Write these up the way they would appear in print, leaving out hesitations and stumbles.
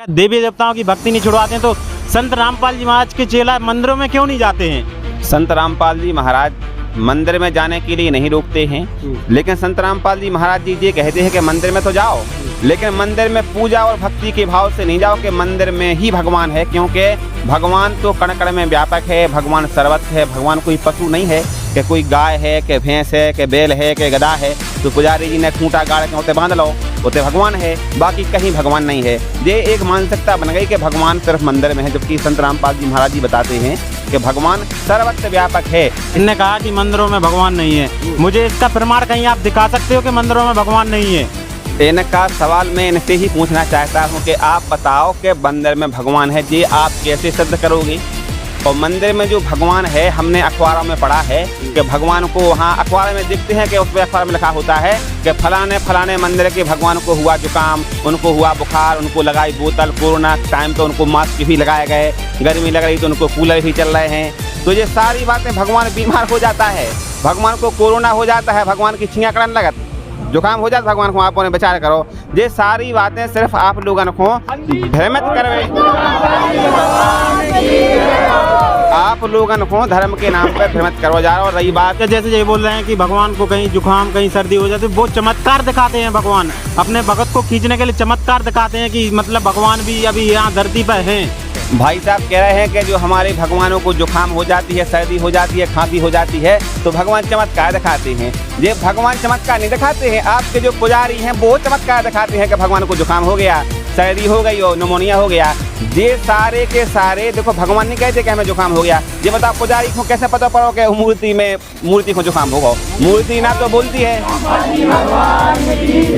देवी देवताओं की भक्ति नहीं छुड़वाते हैं तो संत रामपाल जी महाराज के चेला मंदिरों में क्यों नहीं जाते हैं? संत रामपाल जी महाराज मंदिर में जाने के लिए नहीं रोकते हैं, लेकिन संत रामपाल जी महाराज जी ये कहते हैं कि मंदिर में तो जाओ, लेकिन मंदिर में पूजा और भक्ति के भाव से नहीं जाओ कि मंदिर में ही भगवान है, क्योंकि भगवान तो कण कण में व्यापक है, भगवान सर्वत्र है, भगवान कोई पशु नहीं है कि कोई गाय है कि भैंस है कि बैल है कि गधा है। तो पुजारी जी ने खूंटा गाड़ के उसे बांध लो, उसे भगवान है, बाकी कहीं भगवान नहीं है। ये एक मानसिकता बन गई कि भगवान सिर्फ मंदिर में है, जबकि संत रामपाल जी महाराज जी बताते हैं कि भगवान सर्वत्र व्यापक है। इनने कहा कि मंदिरों में भगवान नहीं है, मुझे इसका प्रमाण कहीं आप दिखा सकते हो कि मंदिरों में भगवान नहीं है? इनका सवाल मैं इनसे ही पूछना चाहता हूँ कि आप बताओ कि मंदिर में भगवान है, ये आप कैसे सिद्ध करोगे? और मंदिर में जो भगवान है, हमने अखबारों में पढ़ा है कि भगवान को वहाँ अखबार में देखते हैं कि उस पर अखबार में लिखा होता है कि फलाने फलाने मंदिर के भगवान को हुआ जुकाम, उनको हुआ बुखार, उनको लगाई बोतल, कोरोना टाइम तो उनको मास्क भी लगाए गए, गर्मी लग रही तो उनको कूलर भी चल रहे हैं। तो ये सारी बातें, भगवान बीमार हो जाता है, भगवान को कोरोना हो जाता है, भगवान की छियाँ कड़न लगत, जुकाम हो जाता, भगवान को आप उन्हें विचार करो। ये सारी बातें सिर्फ आप लोगों को भ्रमित करवे, आप लोगों को धर्म के नाम पर भ्रमित करवा जा रहा। और रही बात जैसे ये बोल रहे हैं कि भगवान को कहीं जुकाम कहीं सर्दी हो जाती है, वो चमत्कार दिखाते हैं, भगवान अपने भगत को खींचने के लिए चमत्कार दिखाते हैं कि मतलब भगवान भी अभी यहाँ धरती पर हैं। भाई साहब कह रहे हैं कि जो हमारे भगवानों को जुकाम हो जाती है, सर्दी हो जाती है, खांसी हो जाती है, तो भगवान चमत्कार दिखाते हैं। ये भगवान चमत्कार नहीं दिखाते हैं, आपके जो पुजारी हैं वो चमत्कार दिखाते हैं कि भगवान को जुकाम हो गया, सर्दी हो गई और निमोनिया हो गया। ये सारे के सारे देखो, भगवान नहीं कहते कि हमें जुकाम हो गया। ये बताओ पुजारी को कैसे पता पड़ो कि मूर्ति को जुकाम होगा? मूर्ति ना तो बोलती है,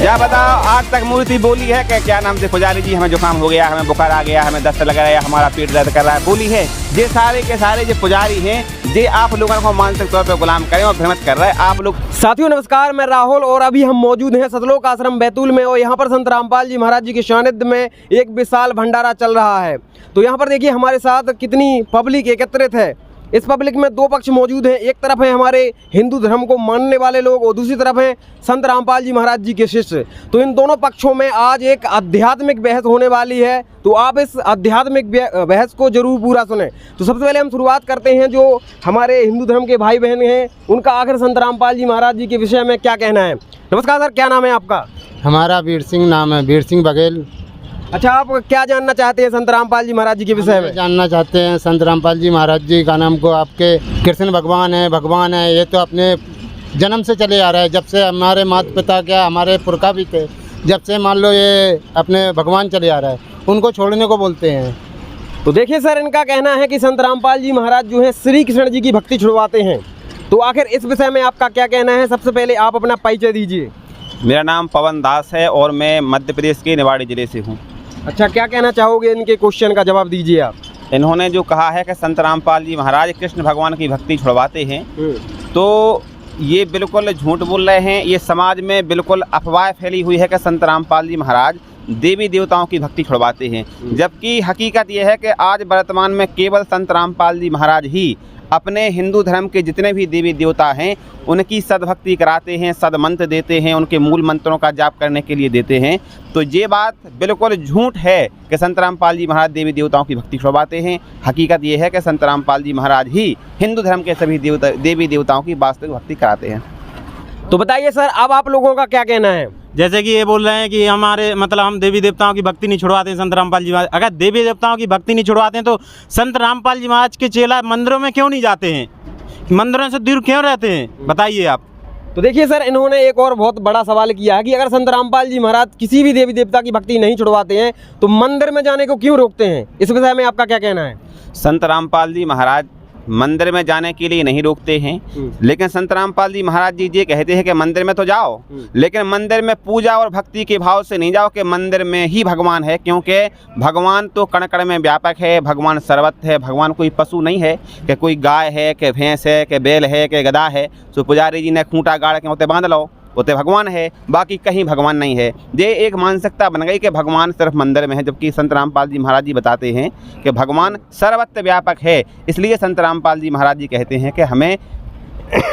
या बताओ आज तक मूर्ति बोली है कि क्या नाम से पुजारी जी हमें जुकाम हो गया, हमें बुखार आ गया, हमें दस्त लग रहा है, हमारा पेट दर्द कर रहा है, बोली है? ये सारे के सारे जो पुजारी हैं, ये आप लोगों को मानसिक तौर पर गुलाम करें और भ्रमित कर रहे हैं आप लोग। साथियों नमस्कार, मैं राहुल और अभी हम मौजूद हैं सतलोक आश्रम बैतूल में, और यहाँ पर संत रामपाल जी महाराज जी के सानिध्य में एक विशाल भंडारा चल रहा है। तो यहाँ पर देखिए हमारे साथ कितनी पब्लिक एकत्रित है। इस पब्लिक में दो पक्ष मौजूद हैं, एक तरफ है हमारे हिंदू धर्म को मानने वाले लोग और दूसरी तरफ है संत रामपाल जी महाराज जी के शिष्य। तो इन दोनों पक्षों में आज एक आध्यात्मिक बहस होने वाली है, तो आप इस आध्यात्मिक बहस को जरूर पूरा सुने। तो सबसे पहले हम शुरुआत करते हैं, जो हमारे हिंदू धर्म के भाई बहन हैं उनका आखिर संत रामपाल जी महाराज जी के विषय में क्या कहना है। नमस्कार सर, क्या नाम है आपका? हमारा वीर सिंह नाम है, वीर सिंह बघेल। अच्छा, आप क्या जानना चाहते हैं संत रामपाल जी महाराज जी के विषय में? जानना चाहते हैं संत रामपाल जी महाराज जी का नाम को आपके कृष्ण भगवान है, ये तो अपने जन्म से चले आ रहा है, जब से हमारे माता पिता क्या हमारे पुरखा भी थे, जब से मान लो ये अपने भगवान चले आ रहा है, उनको छोड़ने को बोलते हैं। तो देखिए सर, इनका कहना है कि संत रामपाल जी महाराज जो है श्री कृष्ण जी की भक्ति छुड़वाते हैं। तो आखिर इस विषय में आपका क्या कहना है? सबसे पहले आप अपना परिचय दीजिए। मेरा नाम पवन दास है और मैं मध्य प्रदेश के निवाड़ी जिले से हूँ। अच्छा, क्या कहना चाहोगे? इनके क्वेश्चन का जवाब दीजिए आप। इन्होंने जो कहा है कि संत रामपाल जी महाराज कृष्ण भगवान की भक्ति छुड़वाते हैं, तो ये बिल्कुल झूठ बोल रहे हैं। ये समाज में बिल्कुल अफवाह फैली हुई है कि संत रामपाल जी महाराज देवी देवताओं की भक्ति छुड़वाते हैं, जबकि हकीकत यह है कि आज वर्तमान में केवल संत रामपाल जी महाराज ही अपने हिंदू धर्म के जितने भी देवी देवता हैं उनकी सद्भक्ति कराते हैं, सदमंत्र देते हैं, उनके मूल मंत्रों का जाप करने के लिए देते हैं। तो ये बात बिल्कुल झूठ है कि संत रामपाल जी महाराज देवी देवताओं की भक्ति छुड़वाते हैं। हकीकत ये है कि संत रामपाल जी महाराज ही हिंदू धर्म के सभी देवी देवताओं की वास्तविक भक्ति कराते हैं। तो बताइए सर, अब आप लोगों का क्या कहना है? जैसे कि ये बोल रहे हैं कि हमारे मतलब हम देवी देवताओं की भक्ति नहीं छुड़वाते हैं संत रामपाल जी महाराज। अगर देवी देवताओं की भक्ति नहीं छुड़वाते हैं तो संत रामपाल जी महाराज के चेला मंदिरों में क्यों नहीं जाते हैं, मंदिरों से दूर क्यों रहते हैं, बताइए आप। तो देखिए सर, इन्होंने एक और बहुत बड़ा सवाल किया है कि अगर संत रामपाल जी महाराज किसी भी देवी देवता की भक्ति नहीं छुड़वाते हैं तो मंदिर में जाने को क्यों रोकते हैं? इस विषय में आपका क्या कहना है? संत रामपाल जी महाराज मंदिर में जाने के लिए नहीं रोकते हैं, लेकिन संत रामपाल जी महाराज जी ये कहते हैं कि मंदिर में तो जाओ, लेकिन मंदिर में पूजा और भक्ति के भाव से नहीं जाओ कि मंदिर में ही भगवान है, क्योंकि भगवान तो कण कण में व्यापक है, भगवान सर्वत्र है, भगवान कोई पशु नहीं है कि कोई गाय है कि भैंस है कि बैल है कि गधा है। तो पुजारी जी ने खूंटा गाड़ के उसे बांध लो, उसे भगवान है, बाकी कहीं भगवान नहीं है। ये एक मानसिकता बन गई कि भगवान सिर्फ मंदिर में है, जबकि संत रामपाल जी महाराज जी बताते हैं कि भगवान सर्वत्र व्यापक है। इसलिए संत रामपाल जी महाराज जी कहते हैं कि हमें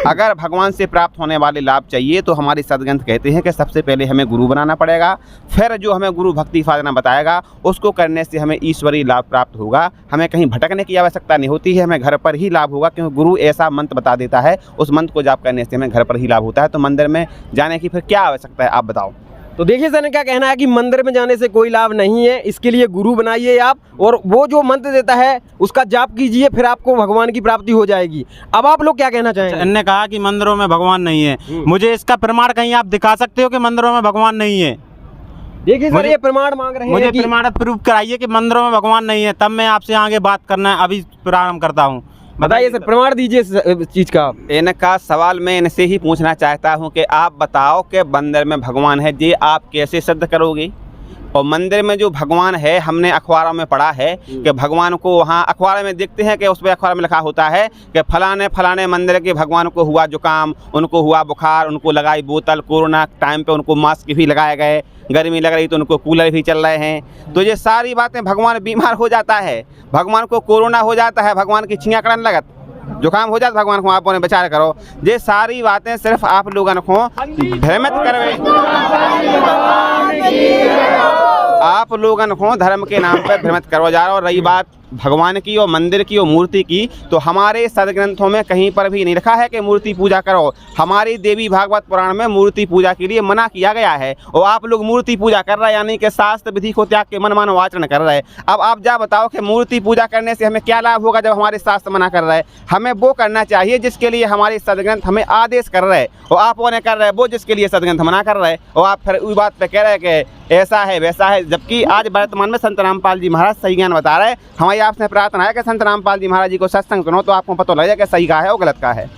अगर भगवान से प्राप्त होने वाले लाभ चाहिए तो हमारे सदग्रंथ कहते हैं कि सबसे पहले हमें गुरु बनाना पड़ेगा, फिर जो हमें गुरु भक्ति साधना बताएगा उसको करने से हमें ईश्वरीय लाभ प्राप्त होगा। हमें कहीं भटकने की आवश्यकता नहीं होती है, हमें घर पर ही लाभ होगा, क्योंकि गुरु ऐसा मंत्र बता देता है, उस मंत्र को जाप करने से हमें घर पर ही लाभ होता है। तो मंदिर में जाने की फिर क्या आवश्यकता है, आप बताओ। तो देखिए सर, क्या कहना है कि मंदिर में जाने से कोई लाभ नहीं है, इसके लिए गुरु बनाइए आप, और वो जो मंत्र देता है उसका जाप कीजिए, फिर आपको भगवान की प्राप्ति हो जाएगी। अब आप लोग क्या कहना चाहेंगे? इन्होंने कहा कि मंदिरों में भगवान नहीं है, मुझे इसका प्रमाण कहीं आप दिखा सकते हो कि मंदिरों में भगवान नहीं है? देखिए सर, ये प्रमाण मांग रहे हैं, मुझे कि प्रमाण प्रूफ कराइए कि मंदिरों में भगवान नहीं है, तब मैं आपसे आगे बात करना अभी प्रारंभ करता हूँ। बताइए सर, प्रमाण दीजिए इस चीज का। इनका सवाल मैं इनसे ही पूछना चाहता हूं कि आप बताओ कि मंदिर में भगवान है, ये आप कैसे सिद्ध करोगे? और मंदिर में जो भगवान है, हमने अखबारों में पढ़ा है कि भगवान को वहाँ अखबार में देखते हैं कि उस पर अखबार में लिखा होता है कि फलाने फलाने मंदिर के भगवान को हुआ जुकाम, उनको हुआ बुखार, उनको लगाई बोतल, कोरोना टाइम पे उनको मास्क भी लगाए गए, गर्मी लग रही तो उनको कूलर भी चल रहे हैं। तो ये सारी बातें, भगवान बीमार हो जाता है, भगवान को कोरोना हो जाता है, भगवान की छियाँ कड़न लगत, जुकाम हो जाता भगवान को, आप उन्हें विचार करो। ये सारी बातें सिर्फ आप लोगों को भ्रमित करवे, आप लोगों को धर्म के नाम पर भ्रमित करवा जा रहा। और रही बात भगवान की और मंदिर की और मूर्ति की, तो हमारे सदग्रंथों में कहीं पर भी नहीं लिखा है कि मूर्ति पूजा करो। हमारी देवी भागवत पुराण में मूर्ति पूजा के लिए मना किया गया है, और आप लोग मूर्ति पूजा कर रहे हैं, यानी कि शास्त्र विधि को त्याग के मनमानो आचरण कर रहे हैं। अब आप जा बताओ कि मूर्ति पूजा करने से हमें क्या लाभ होगा जब हमारे शास्त्र मना कर रहे हैं? हमें वो करना चाहिए जिसके लिए हमारे सदग्रंथ हमें आदेश कर रहे हैं, और आप वो नहीं कर रहे वो जिसके लिए सदग्रंथ मना कर रहे हैं। और आप फिर उस बात पर कह रहे हैं कि ऐसा है वैसा है, जबकि आज वर्तमान में संत रामपाल जी महाराज सही ज्ञान बता रहे हैं। हमारी आपसे प्रार्थना है कि संत रामपाल जी महाराज जी को सत्संग सुनो, तो आपको पता लग जाए कि सही का है और गलत का है।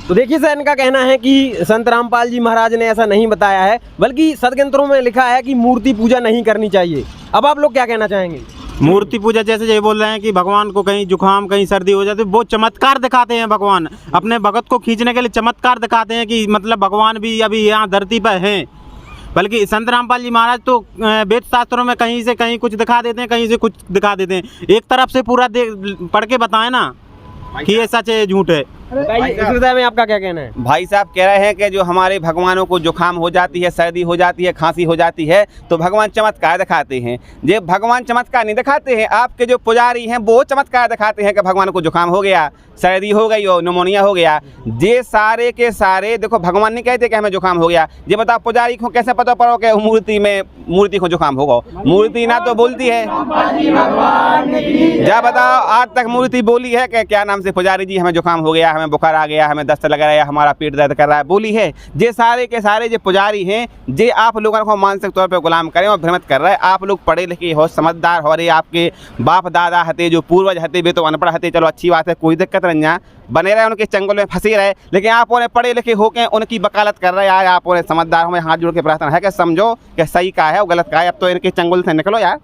तो देखिए सर, इनका कहना है कि संत रामपाल जी महाराज ने ऐसा नहीं बताया है, बल्कि सदग्रंथों में लिखा है कि मूर्ति पूजा नहीं करनी चाहिए। अब आप लोग क्या कहना चाहेंगे? मूर्ति पूजा जैसे ये बोल रहे हैं कि भगवान को कहीं जुकाम, कहीं सर्दी हो जाती है, वो चमत्कार दिखाते हैं। भगवान अपने भगत को खींचने के लिए चमत्कार दिखाते हैं कि मतलब भगवान भी अभी यहाँ धरती पर हैं। बल्कि संत रामपाल जी महाराज तो वेद शास्त्रों में कहीं से कहीं कुछ दिखा देते हैं, कहीं से कुछ दिखा देते हैं। एक तरफ से पूरा पढ़ के बताएं ना कि ये सच है झूठ है। इस विषय में आपका क्या कहना है? भाई साहब कह रहे हैं कि जो हमारे भगवानों को जुकाम हो जाती है, सर्दी हो जाती है, खांसी हो जाती है, तो भगवान चमत्कार दिखाते हैं। ये भगवान चमत्कार नहीं दिखाते हैं, आपके जो पुजारी हैं वो चमत्कार दिखाते हैं कि भगवान को जुकाम हो गया, सर्दी हो गई और निमोनिया हो गया। ये सारे के सारे देखो, भगवान नहीं कहते कि हमें जुकाम हो गया। ये बताओ पुजारी को कैसे पता पड़ो कि मूर्ति को जुकाम होगा? मूर्ति ना तो बोलती है, जा बताओ आज तक मूर्ति बोली है कि क्या नाम से पुजारी जी हमें जुकाम हो गया, हमें बुखार आ गया, हमें दस्त लग रहा है, हमारा पेट दर्द कर रहा है, बोली है? ये सारे के सारे जो पुजारी हैं, ये आप लोगों को मानसिक तौर पे गुलाम करें और भ्रमित कर रहे हैं। आप लोग पढ़े लिखे हो, समझदार हो रहे, आपके बाप दादा हते, जो पूर्वज हते, वे तो अनपढ़ हते, चलो अच्छी बात है, कोई दिक्कत नहीं है, बने रहे उनके चंगुल में फंसे रहे। लेकिन आप उन्हें पढ़े लिखे होकर उनकी वकालत कर रहे हैं यार, आप उन्हें समझदार हो। मैं हाथ जोड़ के प्रार्थना है कि समझो कि सही का है और गलत का है, अब तो इनके चंगुल से निकलो यार।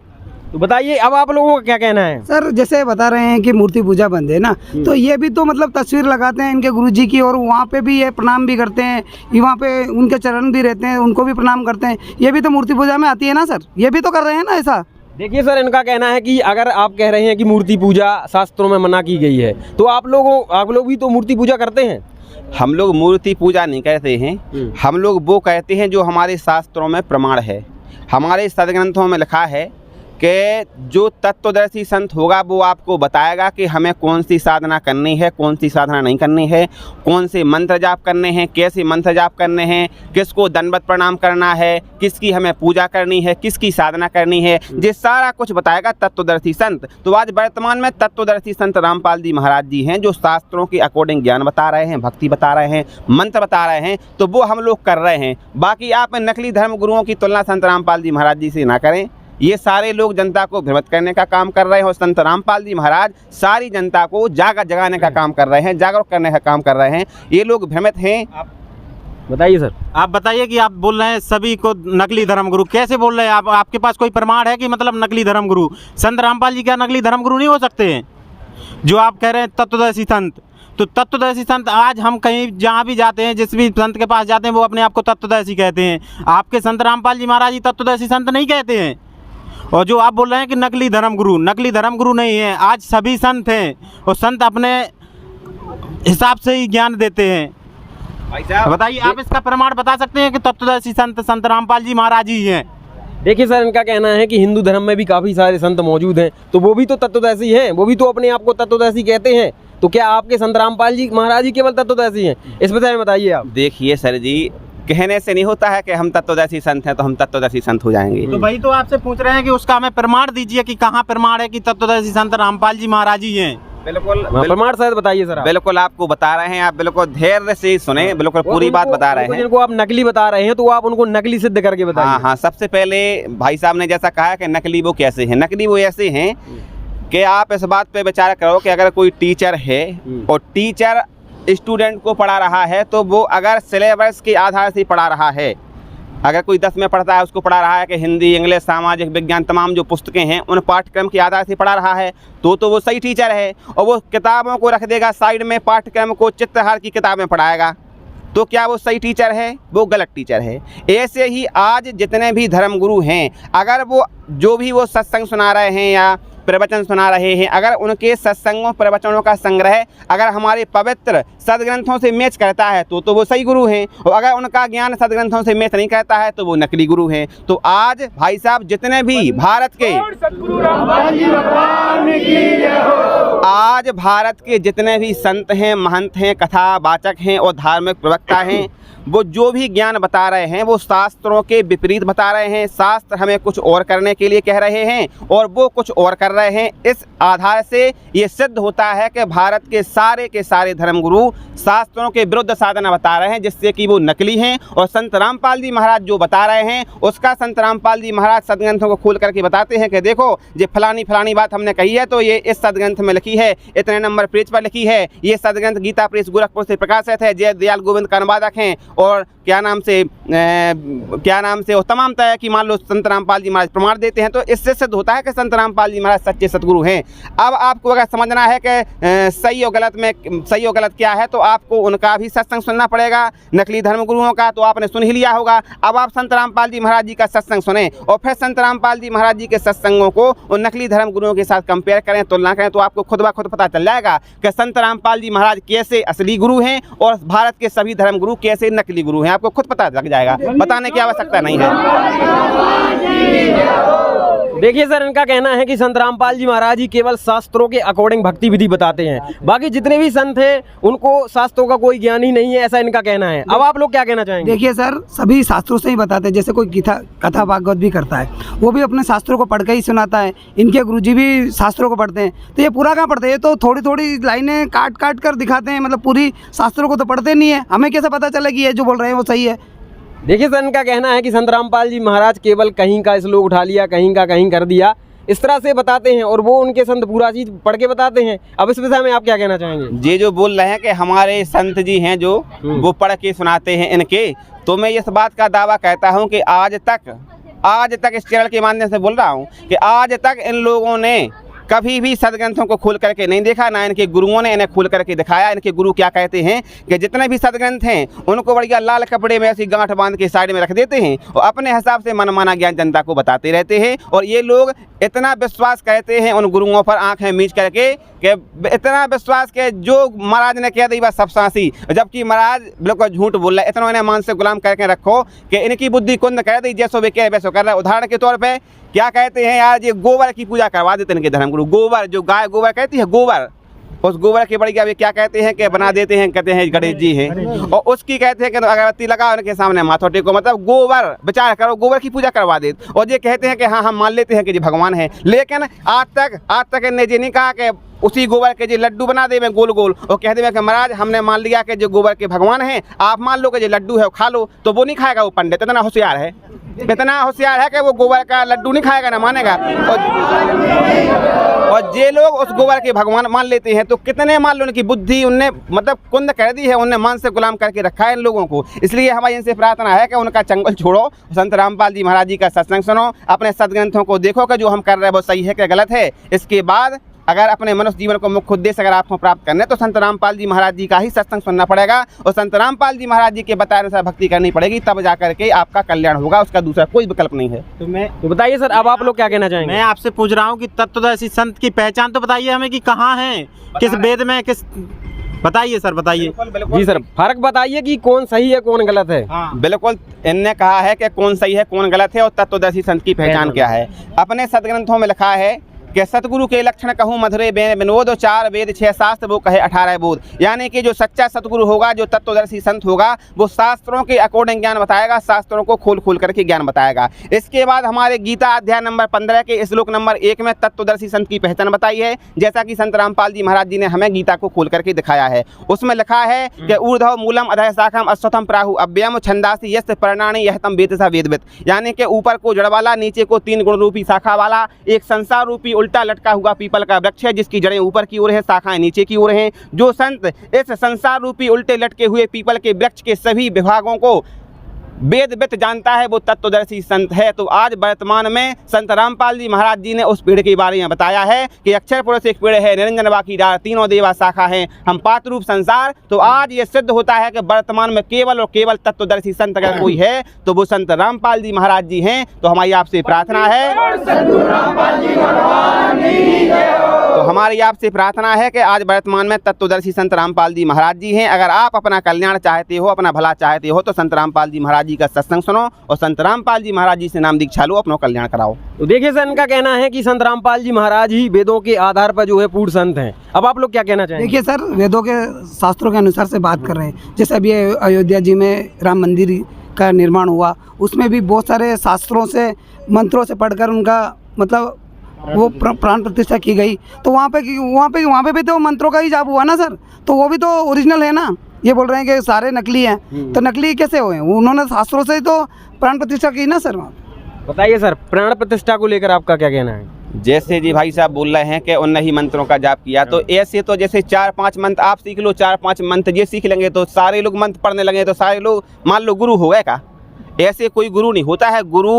तो बताइए अब आप लोगों का क्या कहना है? सर जैसे बता रहे हैं कि मूर्ति पूजा बंद है ना, तो ये भी तो मतलब तस्वीर लगाते हैं इनके गुरुजी की, और वहाँ पे भी ये प्रणाम भी करते हैं, वहाँ पे उनके चरण भी रहते हैं, उनको भी प्रणाम करते हैं। ये भी तो मूर्ति पूजा में आती है ना सर, ये भी तो कर रहे हैं ना ऐसा। देखिए सर, इनका कहना है कि अगर आप कह रहे हैं कि मूर्ति पूजा शास्त्रों में मना की गई है, तो आप लोग भी तो मूर्ति पूजा करते हैं। हम लोग मूर्ति पूजा नहीं कहते हैं, हम लोग वो कहते हैं जो हमारे शास्त्रों में प्रमाण है। हमारे सदग्रंथों में लिखा है कि जो तत्वदर्शी संत होगा वो आपको बताएगा कि हमें कौन सी साधना करनी है, कौन सी साधना नहीं करनी है, कौन से मंत्र जाप करने हैं, कैसे मंत्र जाप करने हैं, किसको दंडवत प्रणाम करना है, किसकी हमें पूजा करनी है, किसकी साधना करनी है, ये सारा कुछ बताएगा तत्वदर्शी संत। तो आज वर्तमान में तत्वदर्शी संत रामपाल जी महाराज जी हैं, जो शास्त्रों के अकॉर्डिंग ज्ञान बता रहे हैं, भक्ति बता रहे हैं, मंत्र बता रहे हैं, तो वो हम लोग कर रहे हैं। बाकी आप नकली धर्म गुरुओं की तुलना संत रामपाल जी महाराज जी से ना करें। ये सारे लोग जनता को भ्रमित करने का काम कर रहे हैं, और संत रामपाल जी महाराज सारी जनता को जगाने का काम कर रहे हैं, जागरूक करने का काम कर रहे हैं। ये लोग भ्रमित हैं। बताइए सर। आप बताइए कि आप बोल रहे हैं सभी को नकली धर्मगुरु, कैसे बोल रहे हैं आप? आपके पास कोई प्रमाण है कि मतलब नकली धर्मगुरु? संत रामपाल जी क्या नकली धर्मगुरु नहीं हो सकते हैं? जो आप कह रहे हैं तत्वदर्शी संत, तो तत्वदर्शी संत आज हम कहीं जहाँ भी जाते हैं, जिस भी संत के पास जाते हैं, वो अपने आप को तत्वदर्शी कहते हैं। आपके संत रामपाल जी महाराज जी तत्वदर्शी संत नहीं कहते हैं। और जो आप बोल रहे हैं कि नकली धर्मगुरु नहीं है। आज सभी संत हैं, और संत अपने हिसाब से ही ज्ञान देते हैं। भाई साहब बताइए, आप इसका प्रमाण बता सकते हैं कि तत्वदर्शी संत संत रामपाल जी महाराज ही हैं? देखिए सर, इनका कहना है कि हिंदू धर्म में भी काफ़ी सारे संत मौजूद हैं, तो वो भी तो तत्वदर्शी हैं, वो भी तो अपने आप को तत्वदर्शी कहते हैं। तो क्या आपके संत रामपाल जी महाराज ही केवल तत्वदर्शी हैं? इस विषय में बताइए आप। देखिए सर जी, कहने से नहीं होता है कि हम तत्वदर्शी संत हैं तो हम तत्वदर्शी संत हो जाएंगे। तो भाई तो आपसे पूछ रहे हैं कि उसका हमें प्रमाण दीजिए कि कहाँ प्रमाण है कि तत्वदर्शी संत रामपाल जी महाराज ही हैं? बिल्कुल प्रमाण शायद बताइए सर आप। बिल्कुल आपको बता रहे हैं, आप बिल्कुल धैर्य से सुने, बिल्कुल पूरी बात बता रहे हैं। जिनको आप नकली बता रहे हैं तो आप उनको नकली सिद्ध करके बताइए। हाँ हाँ, सबसे पहले भाई साहब ने जैसा कहा कि नकली वो कैसे हैं। नकली वो ऐसे हैं कि आप इस बात पे विचार करो कि अगर कोई टीचर है और टीचर स्टूडेंट को पढ़ा रहा है तो वो अगर सिलेबस के आधार से पढ़ा रहा है, अगर कोई 10 में पढ़ता है उसको पढ़ा रहा है कि हिंदी, इंग्लिश, सामाजिक विज्ञान तमाम जो पुस्तकें हैं उन पाठ्यक्रम के आधार से पढ़ा रहा है तो वो सही टीचर है। और वो किताबों को रख देगा साइड में, पाठ्यक्रम को चित्रहार की किताबें पढ़ाएगा, तो क्या वो सही टीचर है? वो गलत टीचर है। ऐसे ही आज जितने भी धर्मगुरु हैं, अगर वो जो भी वो सत्संग सुना रहे हैं या प्रवचन सुना रहे हैं, अगर उनके सत्संगों प्रवचनों का संग्रह अगर हमारे पवित्र सदग्रंथों से मैच करता है तो वो सही गुरु हैं, और अगर उनका ज्ञान सदग्रंथों से मैच नहीं करता है तो वो नकली गुरु हैं। तो आज भाई साहब जितने भी भारत के आज भारत के जितने भी संत हैं, महंत हैं, कथावाचक हैं और धार्मिक प्रवक्ता हैं, वो जो भी ज्ञान बता रहे हैं वो शास्त्रों के विपरीत बता रहे हैं। शास्त्र हमें कुछ और करने के लिए कह रहे हैं और वो कुछ और कर रहे हैं। इस आधार से ये सिद्ध होता है कि भारत के सारे धर्मगुरु शास्त्रों के विरुद्ध साधना बता रहे हैं, जिससे कि वो नकली हैं। और संत रामपाल जी महाराज जो बता रहे हैं उसका संत रामपाल जी महाराज सदग्रंथों को खोल करके बताते हैं कि देखो ये फलानी बात हमने कही है तो ये इस सदग्रंथ में लिखी है, इतने नंबर पेज पर लिखी है। ये सदग्रंथ गीता प्रेस गोरखपुर से प्रकाशित है, जय दयाल गोविंद का अनुवादक हैं और क्या नाम से और तमाम तरह की मान लो संत रामपाल जी महाराज प्रमाण देते हैं। तो इससे सिद्ध होता है कि संत रामपाल जी महाराज सच्चे सतगुरु हैं। अब आपको अगर समझना है कि सही और गलत क्या है तो आपको उनका भी सत्संग सुनना पड़ेगा, नकली धर्मगुरुओं का तो आपने सुन ही लिया होगा। अब आप संत रामपाल जी महाराज जी का सत्संग सुने और फिर संत रामपाल जी महाराज जी के सत्संगों को उन नकली धर्मगुरुओं के साथ कंपेयर करें, तुलना करें, तो आपको खुद ब खुद पता चल जाएगा कि संत रामपाल जी महाराज कैसे असली गुरु हैं और भारत के सभी धर्मगुरु कैसे नकली गुरु हैं। आपको खुद पता लग जाएगा, बताने की आवश्यकता नहीं है। देखिए सर, इनका कहना है कि संत रामपाल जी महाराज ही केवल शास्त्रों के अकॉर्डिंग भक्ति विधि बताते हैं, बाकी जितने भी संत हैं उनको शास्त्रों का कोई ज्ञान ही नहीं है, ऐसा इनका कहना है। अब आप लोग क्या कहना चाहेंगे? देखिए सर, सभी शास्त्रों से ही बताते हैं। जैसे कोई कथा भागवत भी करता है, वो भी अपने शास्त्रों को पढ़ के ही सुनाता है। इनके गुरुजी भी शास्त्रों को पढ़ते हैं, तो ये पूरा कहाँ पढ़ते हैं? ये तो थोड़ी थोड़ी लाइनें काट कर दिखाते हैं, मतलब पूरी शास्त्रों को तो पढ़ते नहीं है। हमें कैसे पता चले कि ये जो बोल रहे हैं वो सही है? देखिए सर, इनका कहना है कि संत रामपाल जी महाराज केवल कहीं का श्लोक उठा लिया, कहीं का कहीं कर दिया, इस तरह से बताते हैं और वो उनके संत पूरा चीज पढ़ के बताते हैं। अब इस विषय में आप क्या कहना चाहेंगे? ये जो बोल रहे हैं कि हमारे संत जी हैं जो वो पढ़ के सुनाते हैं इनके, तो मैं इस बात का दावा करता हूं कि आज तक इस चैनल के माध्यम से बोल रहा हूं कि आज तक इन लोगों ने कभी भी सदग्रंथों को खोल करके नहीं देखा, ना इनके गुरुओं ने इन्हें खोल करके दिखाया। इनके गुरु क्या कहते हैं कि जितने भी सदग्रंथ हैं उनको बढ़िया लाल कपड़े में ऐसी गांठ बांध के साइड में रख देते हैं और अपने हिसाब से मनमाना ज्ञान जनता को बताते रहते हैं। और ये लोग इतना विश्वास करते हैं उन गुरुओं पर आंखें मीच करके कि इतना विश्वास के जो महाराज ने कह दी बस सब सांसी, जबकि महाराज बिल्कुल झूठ बोल रहा है। इतना इन्हें मान से गुलाम करके रखो कि इनकी बुद्धि कुंद कर दी, जैसो वे कह वैसो कर रहा है। उदाहरण के तौर पर क्या कहते हैं यार, ये गोबर की पूजा करवा देते हैं इनके धर्मगुरु। गोबर, जो गाय गोबर कहती है, गोबर, उस गोबर की बढ़िया वे क्या कहते हैं कि बना देते हैं, कहते हैं गणेश जी हैं, और उसकी कहते हैं कि अगरबत्ती लगाओ उनके सामने माथा टेको। मतलब गोबर, विचार करो, गोबर की पूजा करवा देते। और ये कहते हैं कि हाँ हम मान लेते हैं कि जी भगवान है, लेकिन आज तक इन्हें ये नहीं कहा कि उसी गोबर के जो लड्डू बना दे गोल गोल और कह दे कि महाराज हमने मान लिया कि जो गोबर के भगवान हैं, आप मान लो कि जो लड्डू है वो खा लो। तो वो नहीं खाएगा वो पंडित, इतना होशियार है कि वो गोबर का लड्डू नहीं खाएगा, ना मानेगा। और जे लोग उस गोबर के भगवान मान लेते हैं तो कितने मान लो उनकी बुद्धि उनने मतलब कुंद कर दी है, उनने मान से गुलाम करके रखा है इन लोगों को। इसलिए हमारी इनसे प्रार्थना है कि उनका चंगुल छोड़ो, संत रामपाल जी महाराज जी का सत्संग सुनो, अपने सदग्रंथों को देखो कि जो हम कर रहे हैं वो सही है कि गलत है। इसके बाद अगर अपने मनुष्य जीवन को मुख्य उद्देश्य अगर आपको प्राप्त करना है तो संत रामपाल जी महाराज जी का ही सत्संग सुनना पड़ेगा और संत रामपाल जी महाराज जी के बताए अनुसार भक्ति करनी पड़ेगी, तब जाकर के आपका कल्याण होगा, उसका दूसरा कोई विकल्प नहीं है। तो बताइए सर, अब आप लोग क्या कहना चाहेंगे? मैं आपसे पूछ रहा हूँ कि तत्वदर्शी संत की पहचान तो बताइए हमें कि कहाँ है, किस वेद में, किस बताइए सर, बताइए। जी सर, फर्क बताइए कि कौन सही है कौन गलत है। बिल्कुल, इनने कहा है कि कौन सही है कौन गलत है और तत्वदर्शी संत की पहचान क्या है। अपने सदग्रंथों में लिखा है कि सतगुरु के लक्षण कहूँ मधुरे विनोद, 4 वेद 6 शास्त्र वो कहे 18 बोध। यानी कि जो सच्चा सतगुरु होगा, जो तत्वदर्शी संत होगा, वो शास्त्रों के अकॉर्डिंग ज्ञान बताएगा, शास्त्रों को खोल खोल करके ज्ञान बताएगा। इसके बाद हमारे गीता अध्याय नंबर 15 के श्लोक नंबर 1 में तत्वदर्शी संत की पहचान बताई है, जैसा कि संत रामपाल जी महाराज जी ने हमें गीता को खोल करके दिखाया है। उसमें लिखा है कि ऊर्ध्व मूलम अधः शाखम अश्वत्थम प्राहु अव्ययम छंदासी यस्य पर्णानि यहतम वेदसा वेदवित्। यानी कि ऊपर को जड़ वाला, नीचे को 3 गुण रूपी शाखा वाला एक संसार रूपी उल्टा लटका हुआ पीपल का वृक्ष है, जिसकी जड़ें ऊपर की ओर है, शाखाएं नीचे की ओर हैं। जो संत इस संसार रूपी उल्टे लटके हुए पीपल के वृक्ष के सभी विभागों को वेदवित जानता है, वो तत्वदर्शी संत है। तो आज वर्तमान में संत रामपाल जी महाराज जी ने उस पेड़ के बारे में बताया है कि अक्षर पुरुष एक पेड़ है, निरंजन बाकी डाल, तीनों देवा शाखा हैं, हम पात्र रूप संसार। तो आज ये सिद्ध होता है कि वर्तमान में केवल और केवल तत्वदर्शी संत अगर कोई है तो वो संत रामपाल जी महाराज जी हैं। तो हमारी आपसे प्रार्थना है, तो हमारी आपसे प्रार्थना है कि आज वर्तमान में तत्वदर्शी संत रामपाल जी महाराज जी हैं। अगर आप अपना कल्याण चाहते हो, अपना भला चाहते हो, तो संत रामपाल जी महाराज जी का सत्संग सुनो और संत रामपाल जी महाराज जी से नाम दीक्षा लो, अपना कल्याण कराओ। तो देखिए सर, इनका कहना है कि संत रामपाल जी महाराज ही वेदों के आधार पर जो है पूर्ण संत हैं। अब आप लोग क्या कहना चाहेंगे? देखिए सर, वेदों के शास्त्रों के अनुसार से बात कर रहे हैं। जैसे अभी अयोध्या जी में राम मंदिर का निर्माण हुआ, उसमें भी बहुत सारे शास्त्रों से मंत्रों से पढ़कर उनका मतलब वो प्राण प्रतिष्ठा की गई। तो वहाँ पे भी तो मंत्रों का ही जाप हुआ ना सर, तो वो भी तो ओरिजिनल है ना। ये बोल रहे हैं कि सारे नकली हैं, तो नकली कैसे हुए? उन्होंने शास्त्रों से ही तो प्राण प्रतिष्ठा की ना सर। बताइए सर, प्राण प्रतिष्ठा को लेकर आपका क्या कहना है? जैसे जी भाई साहब बोल रहे हैं कि उन ही मंत्रों का जाप किया, तो ऐसे तो जैसे 4-5 मंत्र आप सीख लो, 4-5 मंत्र ये सीख लेंगे तो सारे लोग मंत्र पढ़ने लगे तो सारे लोग मान लो गुरु हो गए का? ऐसे कोई गुरु नहीं होता है। गुरु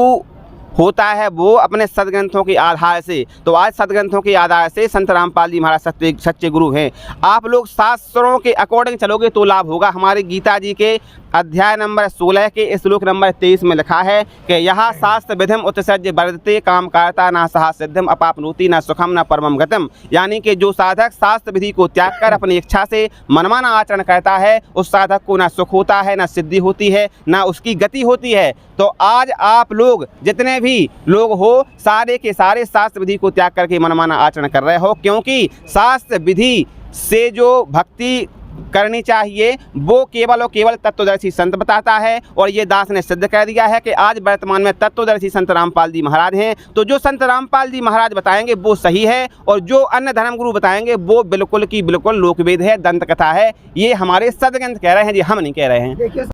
होता है वो अपने सदग्रंथों के आधार से। तो आज सदग्रंथों के आधार से संत रामपाल जी महाराज सच्चे गुरु हैं। आप लोग शास्त्रों के अकॉर्डिंग चलोगे तो लाभ होगा। हमारे गीता जी के अध्याय नंबर 16 के श्लोक नंबर 23 में लिखा है कि यहाँ शास्त्र विधिम उत्सर्ज्य वर्धते काम कार्ता ना सहा सिद्धम अपापनोति ना सुखम ना परमम गतम। यानी कि जो साधक शास्त्र विधि को त्याग कर अपनी इच्छा से मनमाना आचरण करता है, उस साधक को ना सुख होता है, ना सिद्धि होती है, ना उसकी गति होती है। तो आज आप लोग जितने भी लोग हो, सारे के सारे शास्त्र विधि को त्याग करके मनमाना आचरण कर रहे हो, क्योंकि शास्त्र विधि से जो भक्ति करनी चाहिए वो केवल और केवल तत्वदर्शी संत बताता है। और ये दास ने सिद्ध कर दिया है कि आज वर्तमान में तत्वदर्शी संत रामपाल जी महाराज हैं। तो जो संत रामपाल जी महाराज बताएंगे वो सही है, और जो अन्य धर्मगुरु बताएंगे वो बिल्कुल की बिल्कुल लोकवेद है, दंत कथा है। ये हमारे सदग्रंथ कह रहे हैं जी, हम नहीं कह रहे हैं।